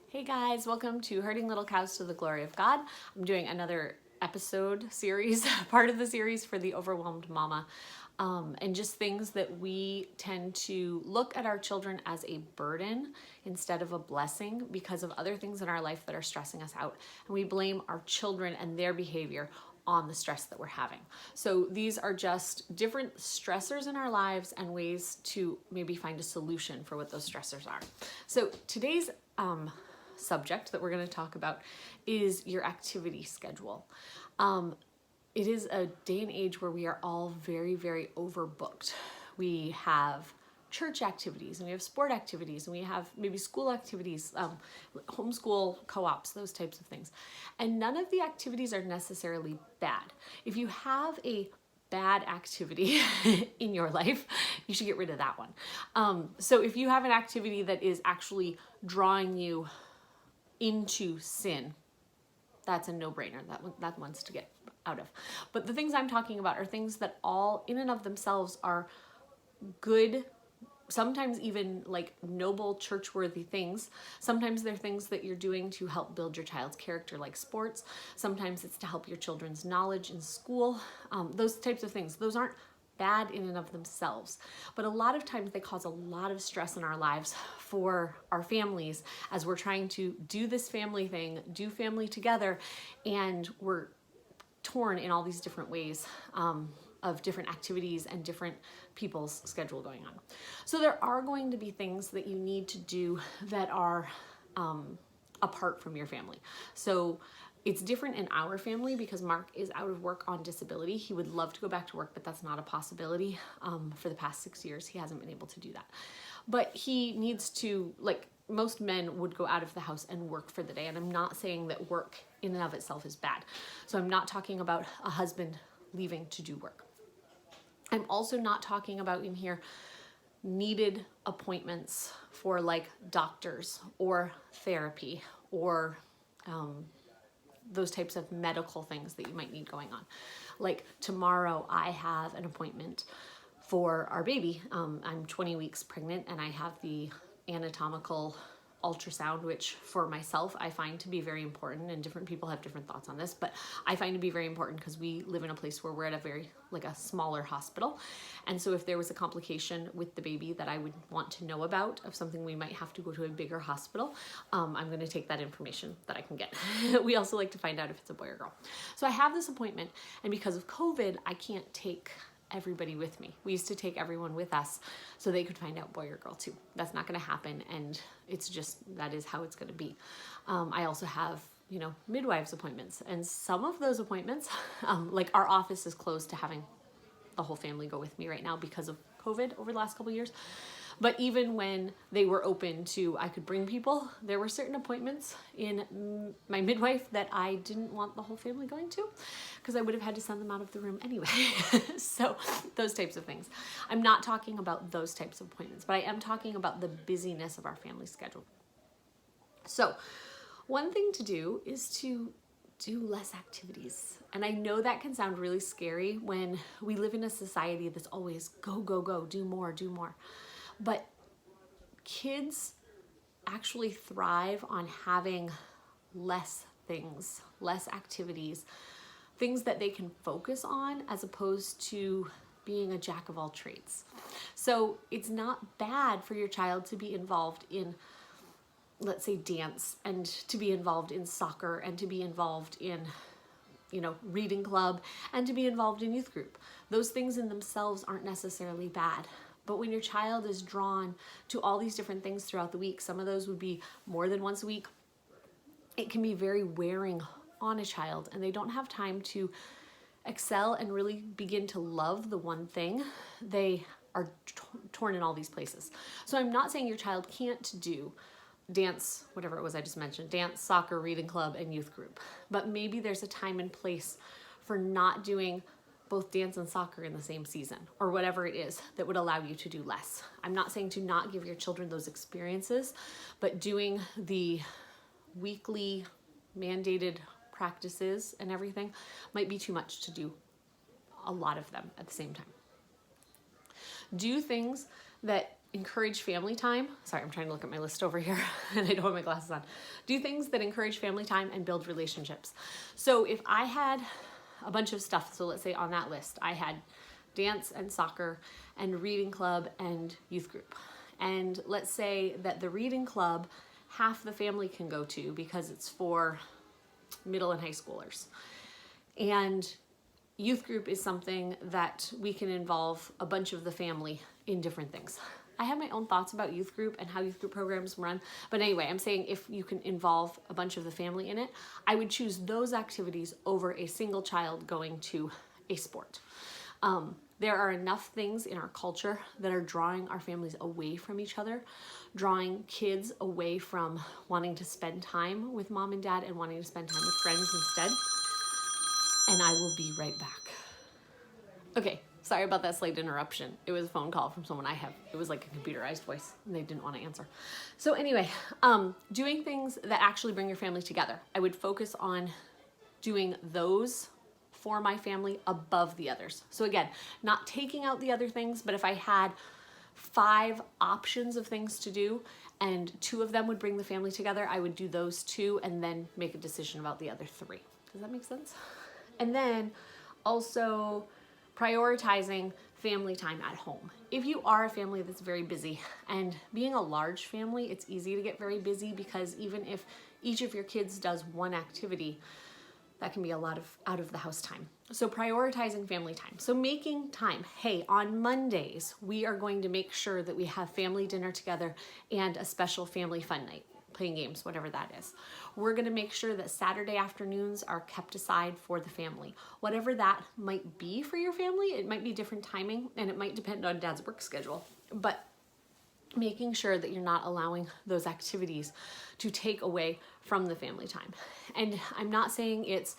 Hey guys, welcome to Herding Little Cows to the Glory of God. I'm doing another episode series, part of the series for the overwhelmed mama, and just things that we tend to look at our children as a burden instead of a blessing because of other things in our life that are stressing us out. And we blame our children and their behavior on the stress that we're having. So these are just different stressors in our lives and ways to maybe find a solution for what those stressors are. So today's subject that we're going to talk about is your activity schedule. It is a day and age where we are all very, very overbooked. We have church activities and we have sport activities and we have maybe school activities, homeschool co-ops, those types of things. And none of the activities are necessarily bad. If you have a bad activity in your life, you should get rid of that one. So if you have an activity that is actually drawing you into sin, that's a no-brainer. That one's to get out of. But the things I'm talking about are things that all in and of themselves are good, sometimes even like noble, church-worthy things. Sometimes they're things that you're doing to help build your child's character, like sports. Sometimes it's to help your children's knowledge in school. Those types of things. Those aren't bad in and of themselves, but a lot of times they cause a lot of stress in our lives for our families as we're trying to do this family thing, do family together, and we're torn in all these different ways of different activities and different people's schedule going on. So there are going to be things that you need to do that are apart from your family. So it's different in our family because Mark is out of work on disability. He would love to go back to work, but that's not a possibility. For the past 6 years, he hasn't been able to do that. But he needs to, like most men would go out of the house and work for the day. And I'm not saying that work in and of itself is bad. So I'm not talking about a husband leaving to do work. I'm also not talking about in here needed appointments for like doctors or therapy or those types of medical things that you might need going on. Like tomorrow I have an appointment for our baby. I'm 20 weeks pregnant and I have the anatomical ultrasound, which for myself I find to be very important, and different people have different thoughts on this, but I find to be very important because we live in a place where we're at a smaller hospital. And so if there was a complication with the baby that I would want to know about, of something we might have to go to a bigger hospital, I'm going to take that information that I can get. We also like to find out if it's a boy or girl. So I have this appointment, and because of COVID, I can't take everybody with me. We used to take everyone with us so they could find out boy or girl too. That's not going to happen, and it's just, that is how it's going to be. I also have, midwives appointments, and some of those appointments, like our office is closed to having the whole family go with me right now because of COVID over the last couple of years. But even when they were open to, I could bring people, there were certain appointments in my midwife that I didn't want the whole family going to because I would have had to send them out of the room anyway. So those types of things. I'm not talking about those types of appointments, but I am talking about the busyness of our family schedule. So one thing to do is to do less activities. And I know that can sound really scary when we live in a society that's always go, go, go, do more, do more. But kids actually thrive on having less things, less activities, things that they can focus on as opposed to being a jack of all trades. So it's not bad for your child to be involved in, let's say, dance, and to be involved in soccer, and to be involved in, reading club, and to be involved in youth group. Those things in themselves aren't necessarily bad. But when your child is drawn to all these different things throughout the week, some of those would be more than once a week, it can be very wearing on a child, and they don't have time to excel and really begin to love the one thing. They are torn in all these places. So I'm not saying your child can't do dance, whatever it was I just mentioned, dance, soccer, reading club, and youth group. But maybe there's a time and place for not doing both dance and soccer in the same season, or whatever it is that would allow you to do less. I'm not saying to not give your children those experiences, but doing the weekly mandated practices and everything might be too much to do a lot of them at the same time. Do things that encourage family time. Sorry, I'm trying to look at my list over here and I don't have my glasses on. Do things that encourage family time and build relationships. So if I had a bunch of stuff, so let's say on that list, I had dance and soccer and reading club and youth group. And let's say that the reading club, half the family can go to because it's for middle and high schoolers. And youth group is something that we can involve a bunch of the family in different things. I have my own thoughts about youth group and how youth group programs run. But anyway, I'm saying if you can involve a bunch of the family in it, I would choose those activities over a single child going to a sport. There are enough things in our culture that are drawing our families away from each other, drawing kids away from wanting to spend time with mom and dad and wanting to spend time with friends instead. And I will be right back. Okay, sorry about that slight interruption. It was a phone call from someone I have. It was like a computerized voice and they didn't want to answer. So anyway, doing things that actually bring your family together. I would focus on doing those for my family above the others. So again, not taking out the other things, but if I had 5 options of things to do and 2 of them would bring the family together, I would do those 2 and then make a decision about the other 3. Does that make sense? And then also prioritizing family time at home. If you are a family that's very busy, and being a large family, it's easy to get very busy because even if each of your kids does one activity, that can be a lot of out of the house time. So prioritizing family time. So making time. Hey, on Mondays, we are going to make sure that we have family dinner together and a special family fun night, playing games, whatever that is. We're gonna make sure that Saturday afternoons are kept aside for the family. Whatever that might be for your family, it might be different timing and it might depend on dad's work schedule. But making sure that you're not allowing those activities to take away from the family time. And I'm not saying it's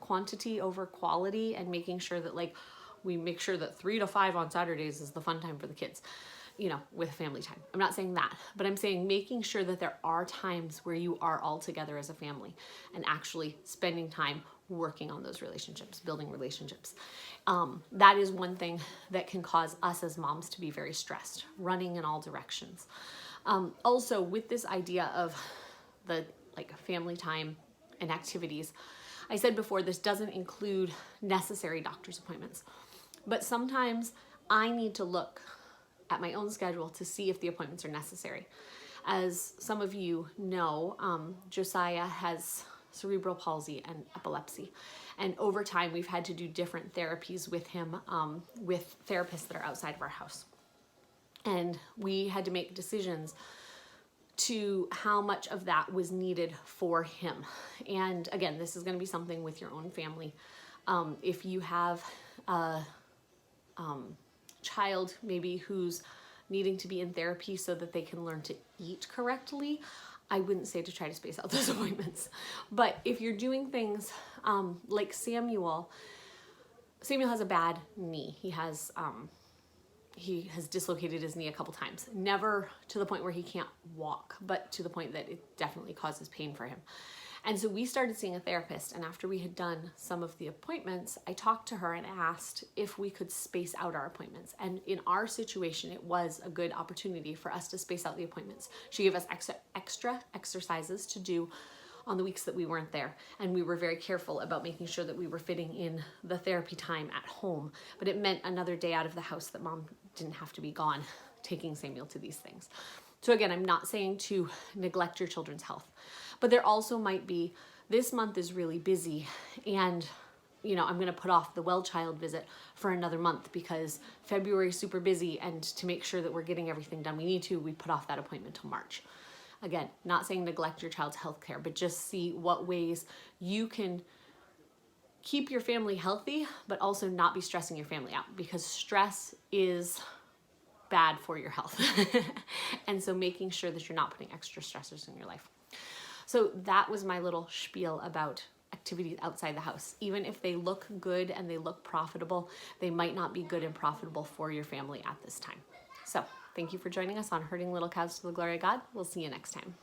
quantity over quality and making sure that like we make sure that 3 to 5 on Saturdays is the fun time for the kids, you know, with family time. I'm not saying that, but I'm saying making sure that there are times where you are all together as a family and actually spending time working on those relationships, building relationships. That is one thing that can cause us as moms to be very stressed, running in all directions. Also, with this idea of the like family time and activities, I said before, this doesn't include necessary doctor's appointments, but sometimes I need to look at my own schedule to see if the appointments are necessary. As some of you know, Josiah has cerebral palsy and epilepsy. And over time, we've had to do different therapies with him, with therapists that are outside of our house. And we had to make decisions to how much of that was needed for him. And again, this is going to be something with your own family. If you have a child maybe who's needing to be in therapy so that they can learn to eat correctly, I wouldn't say to try to space out those appointments. But if you're doing things like Samuel has a bad knee. He has dislocated his knee a couple times. Never to the point where he can't walk, but to the point that it definitely causes pain for him. And so we started seeing a therapist, and after we had done some of the appointments, I talked to her and asked if we could space out our appointments. And in our situation, it was a good opportunity for us to space out the appointments. She gave us extra exercises to do on the weeks that we weren't there. And we were very careful about making sure that we were fitting in the therapy time at home. But it meant another day out of the house that mom didn't have to be gone taking Samuel to these things. So again, I'm not saying to neglect your children's health, but there also might be, this month is really busy and I'm going to put off the well child visit for another month because February is super busy, and to make sure that we're getting everything done we put off that appointment till March. Again, not saying neglect your child's health care, but just see what ways you can keep your family healthy, but also not be stressing your family out, because stress is bad for your health. And so making sure that you're not putting extra stressors in your life. So that was my little spiel about activities outside the house. Even if they look good and they look profitable, they might not be good and profitable for your family at this time. So thank you for joining us on Herding Little Cows to the Glory of God. We'll see you next time.